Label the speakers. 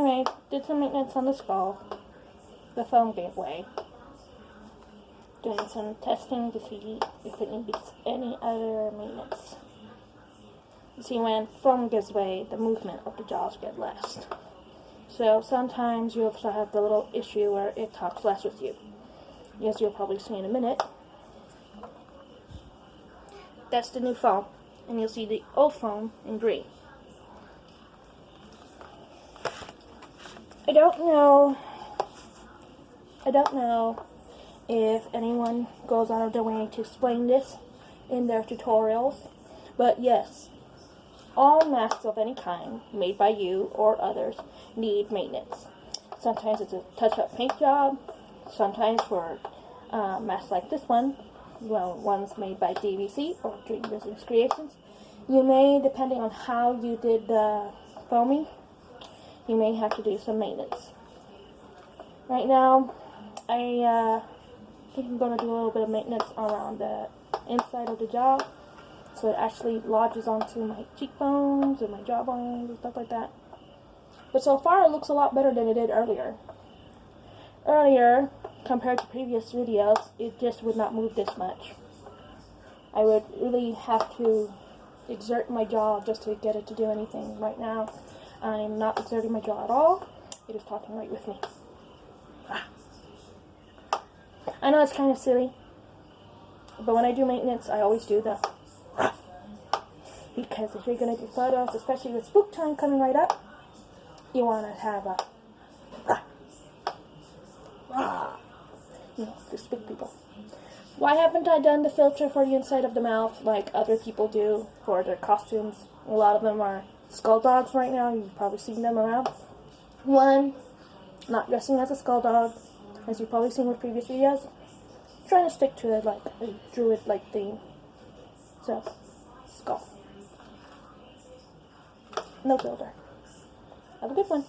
Speaker 1: anyway, did some maintenance on the skull. The foam gave way. Doing some testing to see if it needs any other maintenance. You see, when foam gives way, the movement of the jaws get less. So sometimes you also have the little issue where it talks less with you. As you'll probably see in a minute. That's the new foam. And you'll see the old foam in green. I don't know if anyone goes out of their way to explain this in their tutorials, but yes, all masks of any kind made by you or others need maintenance. Sometimes it's a touch-up paint job, sometimes for masks like this one, well, one's made by DVC or Dream Business Creations. You may, depending on how you did the foaming, you may have to do some maintenance. Right now, I think I'm going to do a little bit of maintenance around the inside of the jaw, so it actually lodges onto my cheekbones and my jawbones and stuff like that. But so far, it looks a lot better than it did earlier. Earlier, compared to previous videos, it just would not move this much. I would really have to exert my jaw just to get it to do anything. Right now, I'm not exerting my jaw at all. It is talking right with me. I know it's kind of silly, but when I do maintenance, I always do the because if you're going to do photos, especially with spook time coming right up, you want to have a to spook people. Why haven't I done the filter for the inside of the mouth like other people do for their costumes? A lot of them are skull dogs right now. You've probably seen them around. One, not dressing as a skull dog, as you've probably seen with previous videos. Trying to stick to it like a druid-like theme. So, skull. No filter. Have a good one.